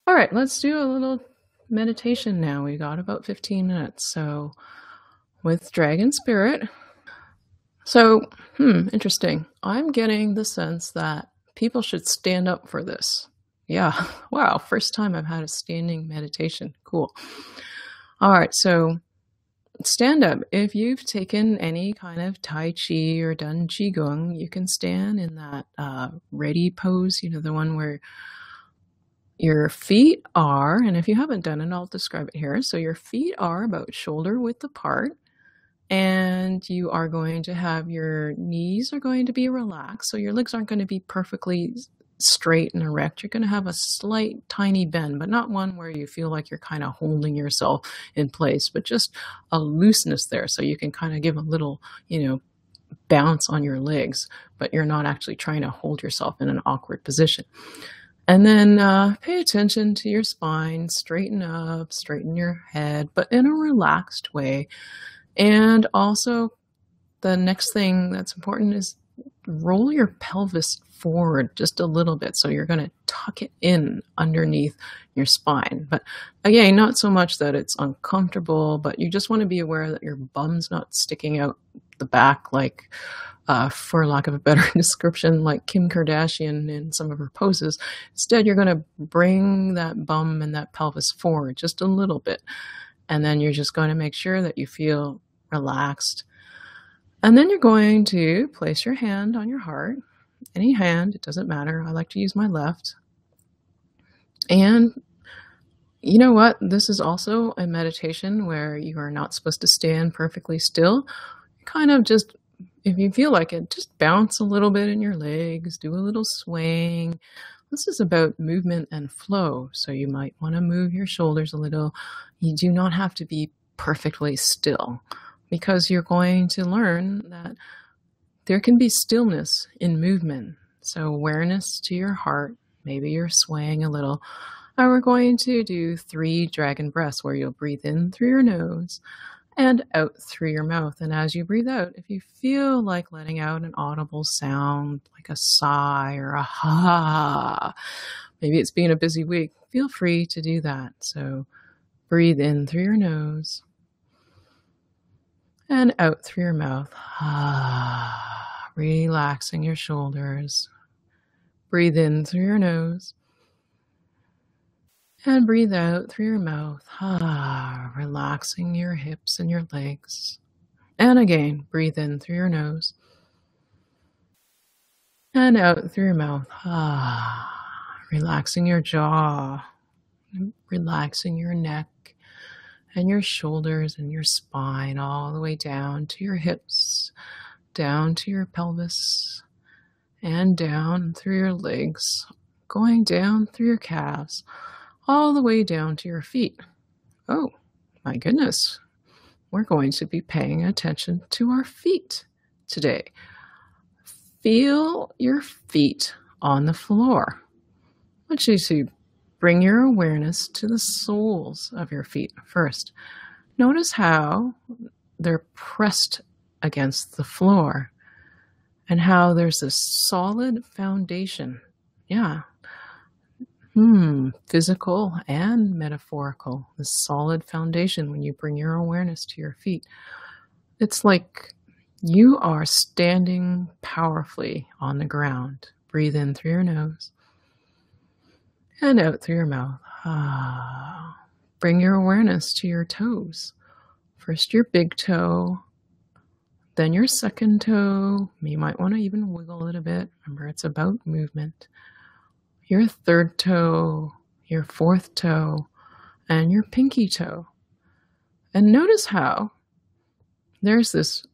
All right, let's do a little meditation now. We got about 15 minutes. So, with Dragon Spirit. So, interesting. I'm getting the sense that people should stand up for this. Yeah, wow, first time I've had a standing meditation. Cool. All right, so stand up. If you've taken any kind of Tai Chi or done Qigong, you can stand in that ready pose, the one where your feet are, and if you haven't done it, I'll describe it here. So your feet are about shoulder width apart, and you are going to have your knees are going to be relaxed. So your legs aren't going to be perfectly straight and erect. You're going to have a slight tiny bend, but not one where you feel like you're kind of holding yourself in place, but just a looseness there. So you can kind of give a little, bounce on your legs, but you're not actually trying to hold yourself in an awkward position. And then pay attention to your spine, straighten up, straighten your head, but in a relaxed way. And also, the next thing that's important is roll your pelvis forward just a little bit. So you're going to tuck it in underneath your spine. But again, not so much that it's uncomfortable, but you just want to be aware that your bum's not sticking out the back like, for lack of a better description, like Kim Kardashian in some of her poses. Instead, you're going to bring that bum and that pelvis forward just a little bit. And then you're just going to make sure that you feel relaxed. And then you're going to place your hand on your heart. Any hand, it doesn't matter. I like to use my left. And you know what? This is also a meditation where you are not supposed to stand perfectly still. Kind of just, if you feel like it, just bounce a little bit in your legs, do a little swaying. This is about movement and flow, so you might want to move your shoulders a little. You do not have to be perfectly still, because you're going to learn that there can be stillness in movement. So awareness to your heart, maybe you're swaying a little. And we're going to do 3 dragon breaths where you'll breathe in through your nose and out through your mouth. And as you breathe out, if you feel like letting out an audible sound, like a sigh or a ha, maybe it's been a busy week, feel free to do that. So breathe in through your nose and out through your mouth. Relaxing your shoulders. Breathe in through your nose and breathe out through your mouth, relaxing your hips and your legs. And again, breathe in through your nose and out through your mouth, relaxing your jaw, relaxing your neck and your shoulders and your spine all the way down to your hips, down to your pelvis, and down through your legs, going down through your calves, all the way down to your feet. Oh, my goodness. We're going to be paying attention to our feet today. Feel your feet on the floor. I want you to bring your awareness to the soles of your feet first. Notice how they're pressed against the floor and how there's a solid foundation. Yeah. Physical and metaphorical, the solid foundation when you bring your awareness to your feet. It's like you are standing powerfully on the ground. Breathe in through your nose and out through your mouth. Bring your awareness to your toes. First your big toe, then your second toe. You might want to even wiggle it a bit. Remember, it's about movement. Your third toe, your fourth toe, and your pinky toe. And notice how there's this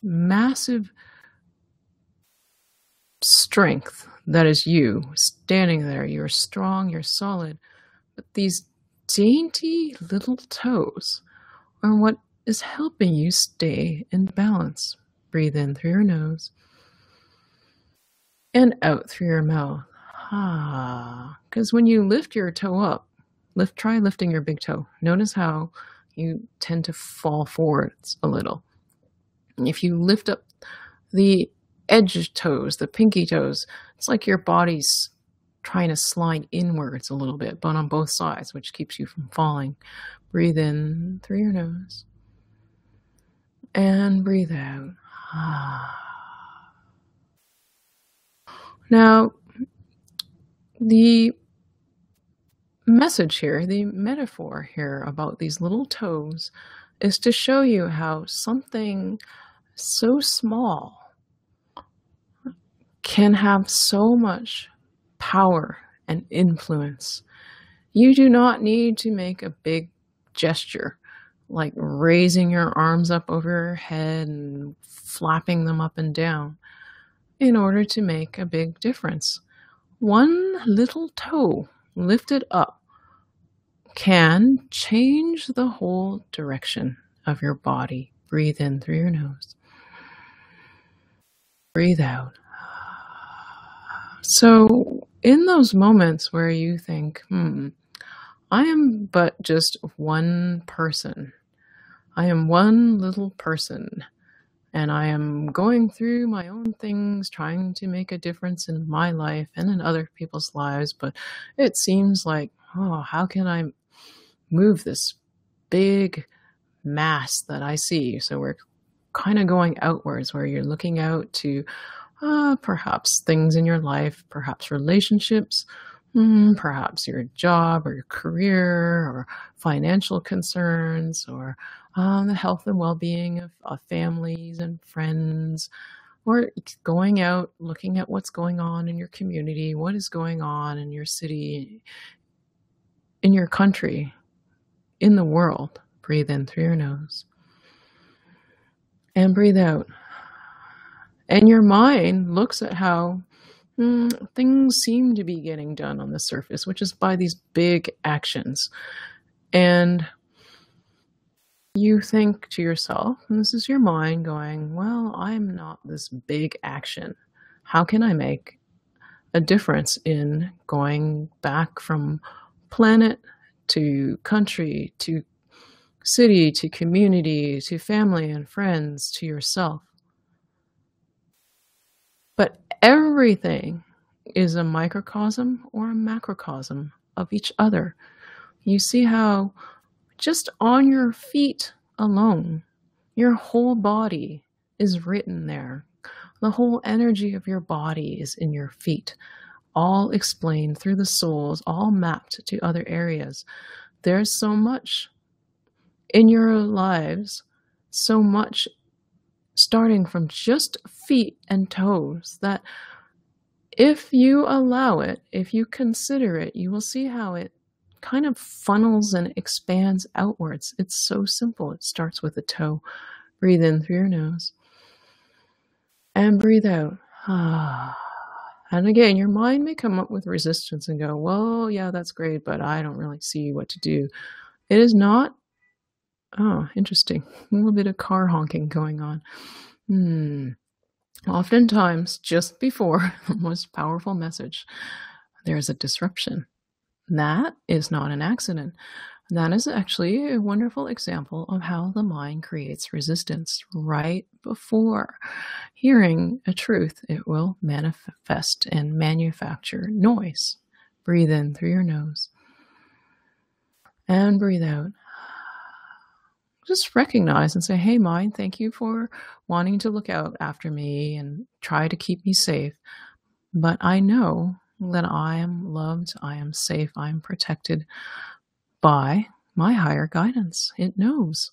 massive strength that is you standing there. You're strong, you're solid, but these dainty little toes are what is helping you stay in balance. Breathe in through your nose and out through your mouth. Because when you lift your toe up, try lifting your big toe. Notice how you tend to fall forwards a little. If you lift up the edge toes, the pinky toes, it's like your body's trying to slide inwards a little bit, but on both sides, which keeps you from falling. Breathe in through your nose and breathe out. Now, the message here, the metaphor here about these little toes is to show you how something so small can have so much power and influence. You do not need to make a big gesture like raising your arms up over your head and flapping them up and down in order to make a big difference. One little toe lifted up can change the whole direction of your body. Breathe in through your nose. Breathe out. So in those moments where you think, I am but just one person. I am one little person, and I am going through my own things, trying to make a difference in my life and in other people's lives, but it seems like, how can I move this big mass that I see? So we're kind of going outwards, where you're looking out to perhaps things in your life, perhaps relationships, perhaps your job or your career or financial concerns, or the health and well-being of families and friends, or going out, looking at what's going on in your community, what is going on in your city, in your country, in the world. Breathe in through your nose and breathe out. And your mind looks at how things seem to be getting done on the surface, which is by these big actions. And you think to yourself, and this is your mind going, well, I'm not this big action. How can I make a difference in going back from planet to country, to city, to community, to family and friends, to yourself? But everything is a microcosm or a macrocosm of each other. You see how just on your feet alone, your whole body is written there. The whole energy of your body is in your feet, all explained through the soles, all mapped to other areas. There's so much in your lives, so much starting from just feet and toes, that if you allow it, if you consider it, you will see how it kind of funnels and expands outwards. It's so simple. It starts with a toe. Breathe in through your nose and breathe out. And again, your mind may come up with resistance and go, well, yeah, that's great, but I don't really see what to do. It is not. Oh, interesting. A little bit of car honking going on. Oftentimes, just before the most powerful message, there's a disruption. That is not an accident. That is actually a wonderful example of how the mind creates resistance. Right before hearing a truth, it will manifest and manufacture noise. Breathe in through your nose and breathe out. Just recognize and say, hey, mind, thank you for wanting to look out after me and try to keep me safe. But I know that I am loved, I am safe, I am protected by my higher guidance. It knows.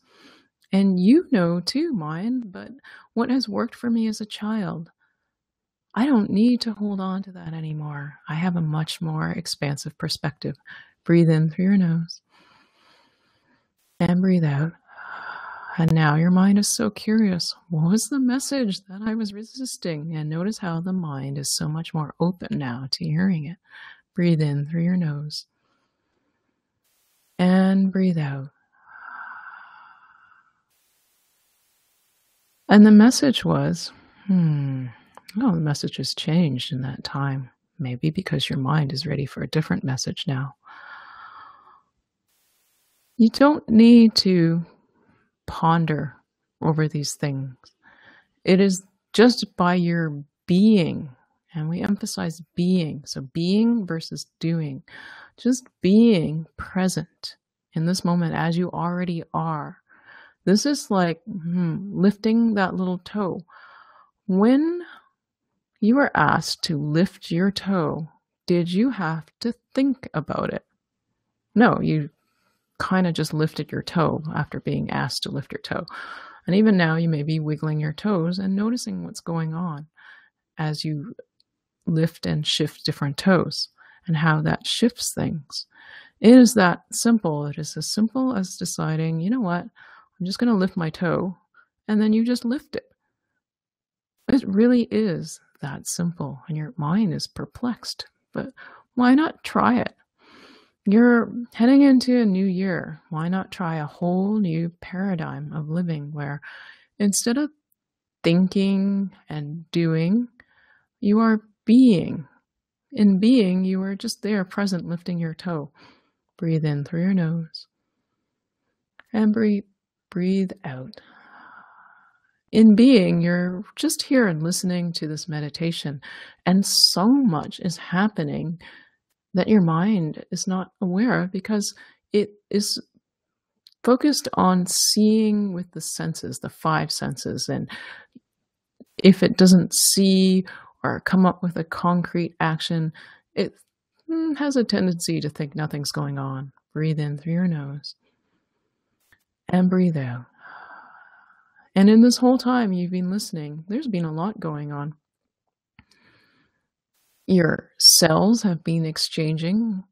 And you know too, mind, but what has worked for me as a child, I don't need to hold on to that anymore. I have a much more expansive perspective. Breathe in through your nose and breathe out. And now your mind is so curious. What was the message that I was resisting? And notice how the mind is so much more open now to hearing it. Breathe in through your nose and breathe out. And the message was, the message has changed in that time. Maybe because your mind is ready for a different message now. You don't need to ponder over these things. It is just by your being and we emphasize being. So being versus doing. Just being present in this moment as you already are. This is like lifting that little toe. When you were asked to lift your toe, did you have to think about it? No, you kind of just lifted your toe after being asked to lift your toe. And even now, you may be wiggling your toes and noticing what's going on as you lift and shift different toes and how that shifts things. It is that simple. It is as simple as deciding, you know what, I'm just going to lift my toe, and then you just lift it. It really is that simple, and your mind is perplexed. But why not try it? You're heading into a new year. Why not try a whole new paradigm of living where instead of thinking and doing, you are being. In being, you are just there, present, lifting your toe. Breathe in through your nose and breathe out. In being, you're just here and listening to this meditation, and so much is happening that your mind is not aware of because it is focused on seeing with the senses, the five senses. And if it doesn't see or come up with a concrete action, it has a tendency to think nothing's going on. Breathe in through your nose and breathe out. And in this whole time you've been listening, there's been a lot going on. Your cells have been exchanging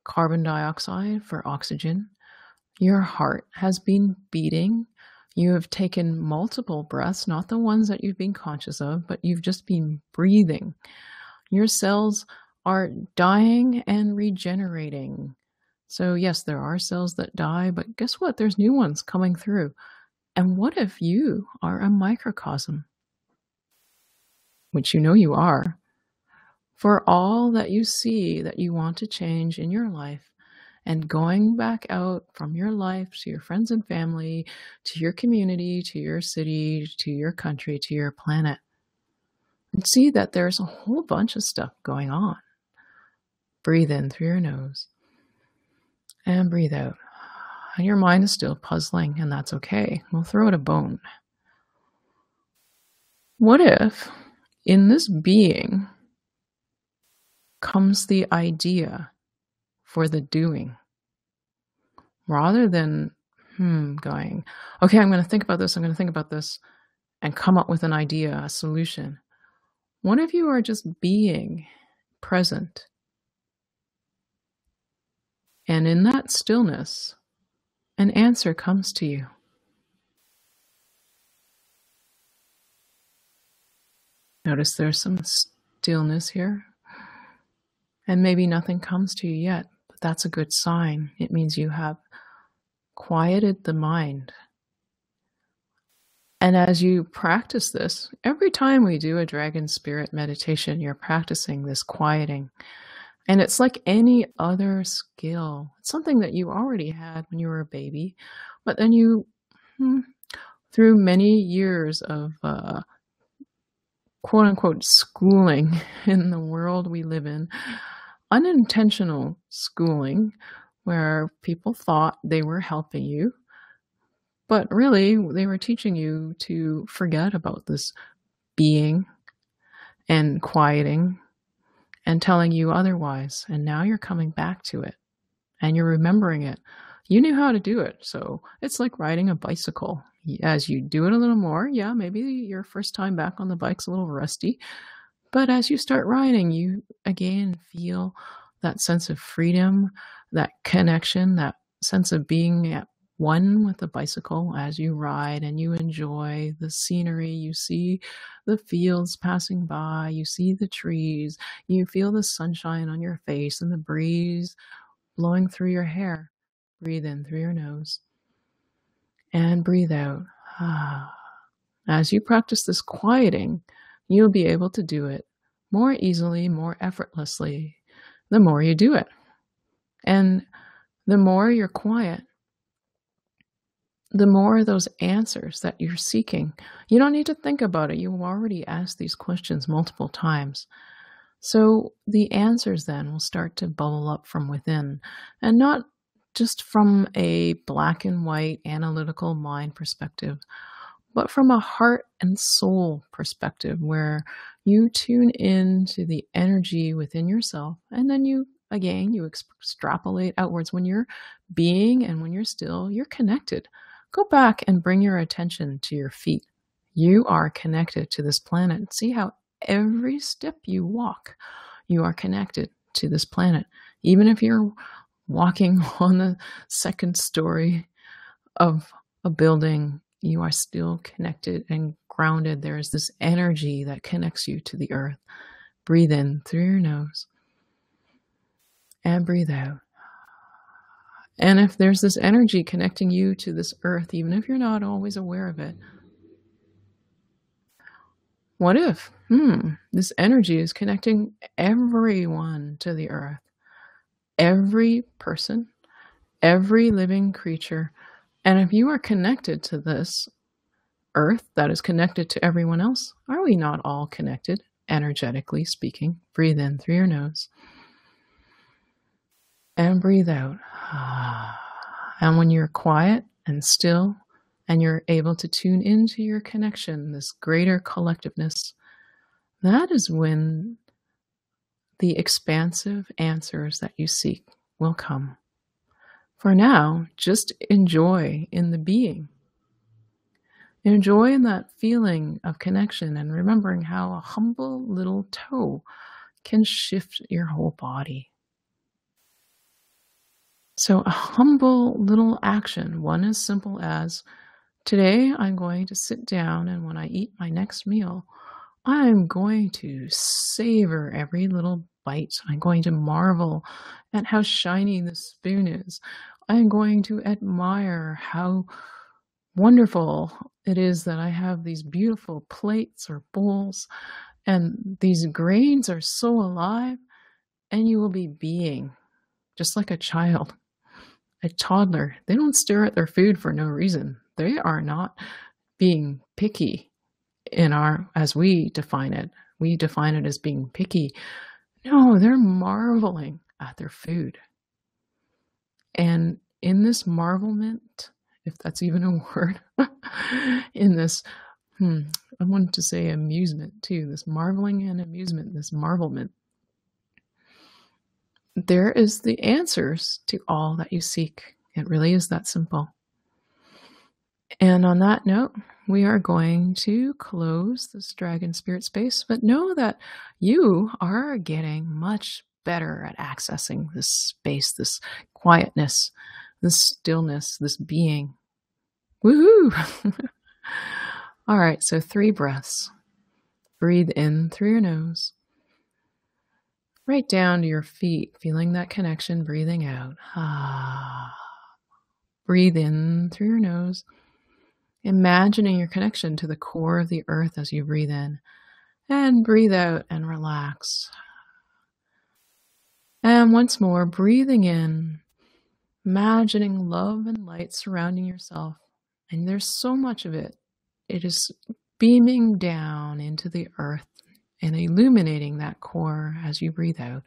carbon dioxide for oxygen. Your heart has been beating. You have taken multiple breaths, not the ones that you've been conscious of, but you've just been breathing. Your cells are dying and regenerating. So yes, there are cells that die, but guess what? There's new ones coming through. And what if you are a microcosm, which you know you are, for all that you see that you want to change in your life, and going back out from your life to your friends and family, to your community, to your city, to your country, to your planet, and see that there's a whole bunch of stuff going on. Breathe in through your nose and breathe out. And your mind is still puzzling, and that's okay. We'll throw it a bone. What if in this being comes the idea for the doing? Rather than going, okay, I'm going to think about this, I'm going to think about this, and come up with an idea, a solution. What if you are just being present? And in that stillness, an answer comes to you. Notice there's some stillness here. And maybe nothing comes to you yet, but that's a good sign. It means you have quieted the mind. And as you practice this, every time we do a dragon spirit meditation, you're practicing this quieting. And it's like any other skill. It's something that you already had when you were a baby, but then you, through many years of quote unquote schooling in the world we live in, unintentional schooling where people thought they were helping you, but really they were teaching you to forget about this being and quieting and telling you otherwise. And now you're coming back to it and you're remembering it. You knew how to do it. So it's like riding a bicycle. As you do it a little more, yeah, maybe your first time back on the bike's a little rusty. But as you start riding, you again feel that sense of freedom, that connection, that sense of being at one with the bicycle as you ride and you enjoy the scenery. You see the fields passing by, you see the trees, you feel the sunshine on your face and the breeze blowing through your hair. Breathe in through your nose and breathe out. As you practice this quieting, you'll be able to do it more easily, more effortlessly, the more you do it. And the more you're quiet, the more those answers that you're seeking, you don't need to think about it. You've already asked these questions multiple times. So the answers then will start to bubble up from within, and not just from a black and white analytical mind perspective, but from a heart and soul perspective where you tune in to the energy within yourself, and then you extrapolate outwards. When you're being and when you're still, you're connected. Go back and bring your attention to your feet. You are connected to this planet. See how every step you walk, you are connected to this planet. Even if you're walking on the second story of a building, you are still connected and grounded. There is this energy that connects you to the earth. Breathe in through your nose and breathe out. And if there's this energy connecting you to this earth, even if you're not always aware of it, what if this energy is connecting everyone to the earth? Every person, every living creature. And if you are connected to this earth that is connected to everyone else, are we not all connected, energetically speaking? Breathe in through your nose and breathe out. And when you're quiet and still, and you're able to tune into your connection, this greater collectiveness, that is when the expansive answers that you seek will come. For now, just enjoy in the being. Enjoy in that feeling of connection and remembering how a humble little toe can shift your whole body. So a humble little action, one as simple as, today I'm going to sit down, and when I eat my next meal, I'm going to savor every little bite. I'm going to marvel at how shiny the spoon is. I'm going to admire how wonderful it is that I have these beautiful plates or bowls, and these grains are so alive, and you will be being just like a child, a toddler. They don't stare at their food for no reason. They are not being picky as we define it. We define it as being picky. No, they're marveling at their food. And in this marvelment, if that's even a word, in this, I wanted to say amusement too, this marveling and amusement, this marvelment, there is the answers to all that you seek. It really is that simple. And on that note, we are going to close this Dragon Spirit Space, but know that you are getting much better at accessing this space, this quietness, this stillness, this being. Woohoo! All right, so 3 breaths. Breathe in through your nose. Right down to your feet, feeling that connection, breathing out. Breathe in through your nose, imagining your connection to the core of the earth as you breathe in. And breathe out and relax. And once more, breathing in, imagining love and light surrounding yourself. And there's so much of it. It is beaming down into the earth and illuminating that core as you breathe out.